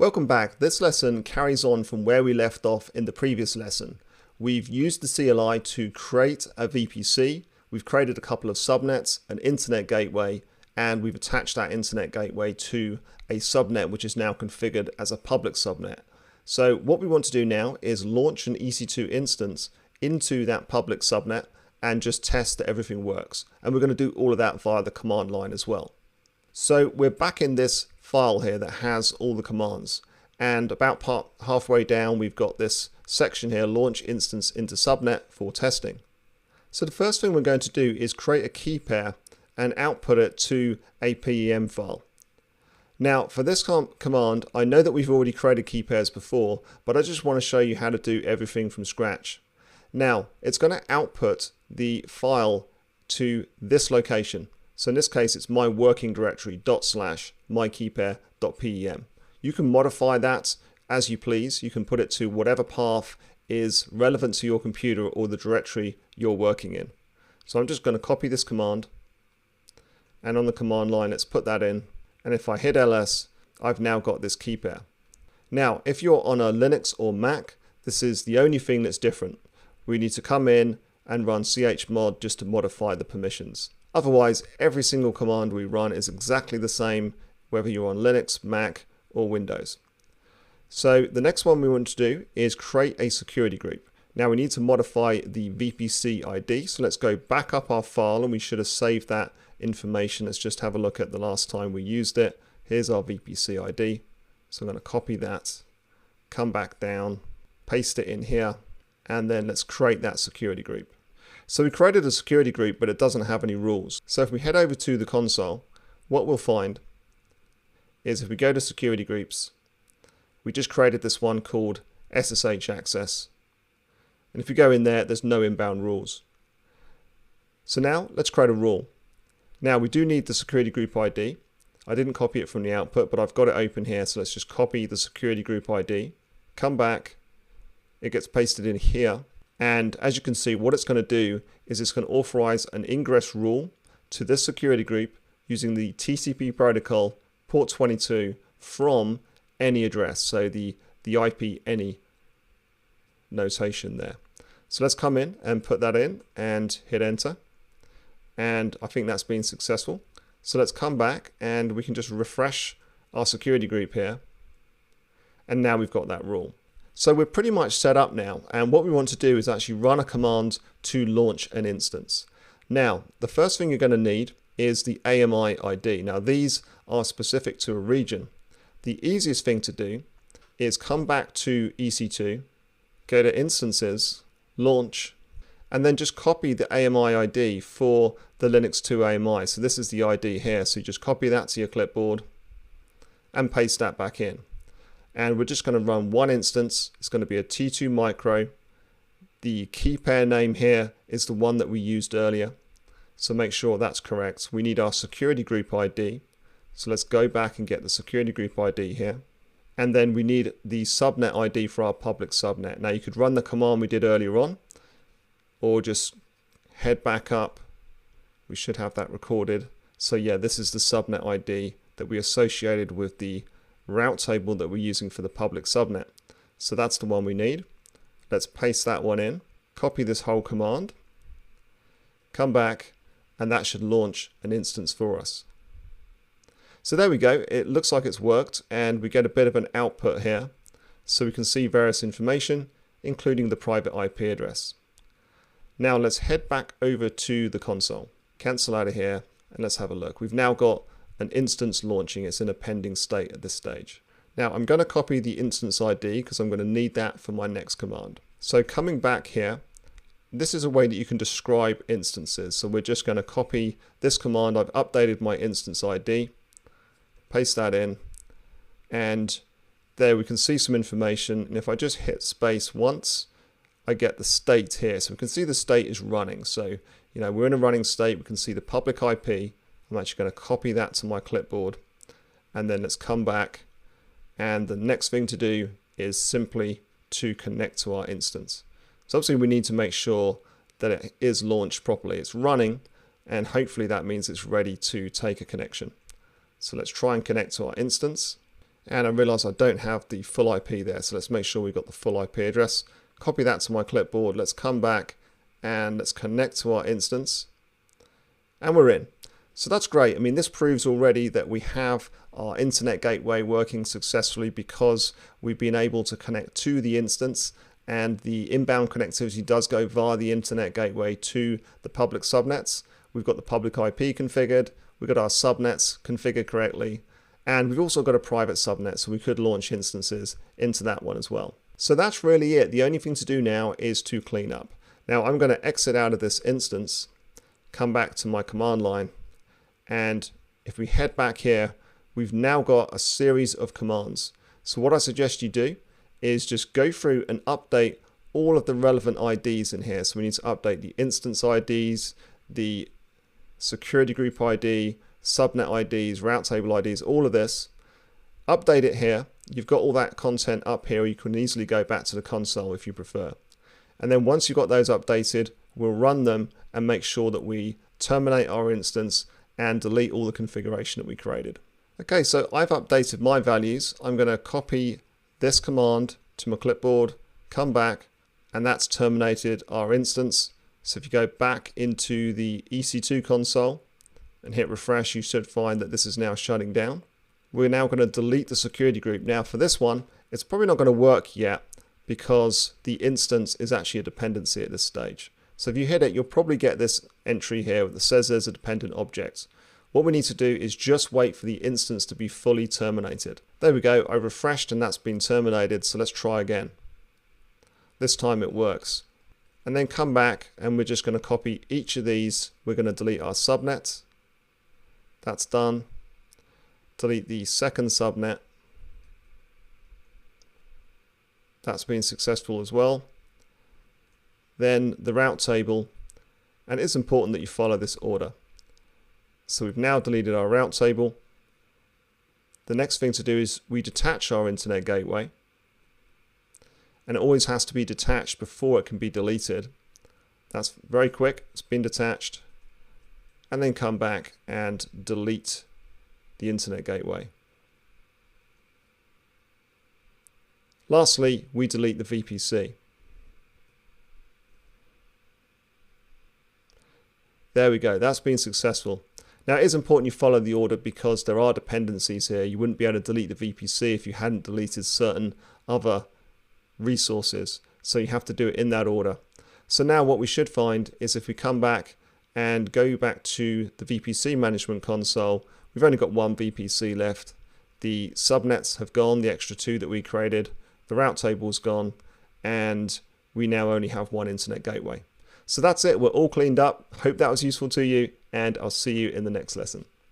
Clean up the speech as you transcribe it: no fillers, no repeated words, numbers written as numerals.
Welcome back. This lesson carries on from where we left off in the previous lesson. We've used the CLI to create a VPC. We've created a couple of subnets, an internet gateway, and we've attached that internet gateway to a subnet which is now configured as a public subnet. So what we want to do now is launch an EC2 instance into that public subnet and just test that everything works. And we're going to do all of that via the command line as well. So we're back in this file here that has all the commands, and about halfway down we've got this section here, launch instance into subnet for testing. So the first thing we're going to do is create a key pair and output it to a PEM file. Now for this command, I know that we've already created key pairs before, but I just want to show you how to do everything from scratch. Now it's going to output the file to this location. So in this case, it's my working directory /mykeypair.pem. You can modify that as you please. You can put it to whatever path is relevant to your computer or the directory you're working in. So I'm just going to copy this command, and on the command line, let's put that in. And if I hit ls, I've now got this key pair. Now, if you're on a Linux or Mac, this is the only thing that's different. We need to come in and run chmod just to modify the permissions. Otherwise, every single command we run is exactly the same, whether you're on Linux, Mac, or Windows. So the next one we want to do is create a security group. Now we need to modify the VPC ID. So let's go back up our file, and we should have saved that information. Let's just have a look at the last time we used it. Here's our VPC ID. So I'm going to copy that, come back down, paste it in here, and then let's create that security group. So we created a security group, but it doesn't have any rules. So if we head over to the console, what we'll find is if we go to security groups, we just created this one called SSH access. And if you go in there, there's no inbound rules. So now let's create a rule. Now we do need the security group ID. I didn't copy it from the output, but I've got it open here. So let's just copy the security group ID, come back, it gets pasted in here. And as you can see, what it's going to do is it's going to authorize an ingress rule to this security group using the TCP protocol port 22 from any address. So the IP any notation there. So let's come in and put that in and hit enter. And I think that's been successful. So let's come back and we can just refresh our security group here. And now we've got that rule. So we're pretty much set up now, and what we want to do is actually run a command to launch an instance. Now, the first thing you're going to need is the AMI ID. Now, these are specific to a region. The easiest thing to do is come back to EC2, go to Instances, Launch, and then just copy the AMI ID for the Linux 2 AMI. So this is the ID here, so you just copy that to your clipboard and paste that back in. And we're just going to run one instance. It's going to be a T2 micro. The key pair name here is the one that we used earlier. So make sure that's correct. We need our security group ID. So let's go back and get the security group ID here. And then we need the subnet ID for our public subnet. Now you could run the command we did earlier on, or just head back up. We should have that recorded. So yeah, this is the subnet ID that we associated with the route table that we're using for the public subnet. So that's the one we need. Let's paste that one in, copy this whole command, come back, and that should launch an instance for us. So there we go. It looks like it's worked, and we get a bit of an output here. So we can see various information, including the private IP address. Now let's head back over to the console, cancel out of here, and let's have a look. We've now got an instance launching. It's in a pending state at this stage. Now I'm going to copy the instance ID because I'm going to need that for my next command. So coming back here, this is a way that you can describe instances. So we're just going to copy this command. I've updated my instance ID, paste that in, and there we can see some information. And if I just hit space once, I get the state here. So we can see the state is running. So we're in a running state. We can see the public IP. I'm actually going to copy that to my clipboard, and then let's come back, and the next thing to do is simply to connect to our instance. So obviously we need to make sure that it is launched properly. It's running, and hopefully that means it's ready to take a connection. So let's try and connect to our instance. And I realize I don't have the full IP there, so let's make sure we've got the full IP address. Copy that to my clipboard. Let's come back and let's connect to our instance. And we're in. So that's great. I mean, this proves already that we have our internet gateway working successfully because we've been able to connect to the instance, and the inbound connectivity does go via the internet gateway to the public subnets. We've got the public IP configured. We've got our subnets configured correctly. And we've also got a private subnet, so we could launch instances into that one as well. So that's really it. The only thing to do now is to clean up. Now I'm going to exit out of this instance, come back to my command line, and if we head back here, we've now got a series of commands. So what I suggest you do is just go through and update all of the relevant IDs in here. So we need to update the instance IDs, the security group ID, subnet IDs, route table IDs, all of this. Update it here. You've got all that content up here. You can easily go back to the console if you prefer. And then once you've got those updated, we'll run them and make sure that we terminate our instance and delete all the configuration that we created. Okay, so I've updated my values. I'm going to copy this command to my clipboard, come back, and that's terminated our instance. So if you go back into the EC2 console and hit refresh, you should find that this is now shutting down. We're now going to delete the security group. Now for this one, it's probably not going to work yet because the instance is actually a dependency at this stage. So if you hit it, you'll probably get this entry here that says there's a dependent object. What we need to do is just wait for the instance to be fully terminated. There we go, I refreshed and that's been terminated, so let's try again. This time it works. And then come back and we're just going to copy each of these. We're going to delete our subnet. That's done. Delete the second subnet. That's been successful as well. Then the route table, and it's important that you follow this order. So we've now deleted our route table. The next thing to do is we detach our internet gateway, and it always has to be detached before it can be deleted. That's very quick, it's been detached, and then come back and delete the internet gateway. Lastly, we delete the VPC. There we go, that's been successful. Now it is important you follow the order because there are dependencies here. You wouldn't be able to delete the VPC if you hadn't deleted certain other resources. So you have to do it in that order. So now what we should find is if we come back and go back to the VPC management console, we've only got one VPC left. The subnets have gone, the extra two that we created, the route table's gone, and we now only have one internet gateway. So that's it, we're all cleaned up. Hope that was useful to you, and I'll see you in the next lesson.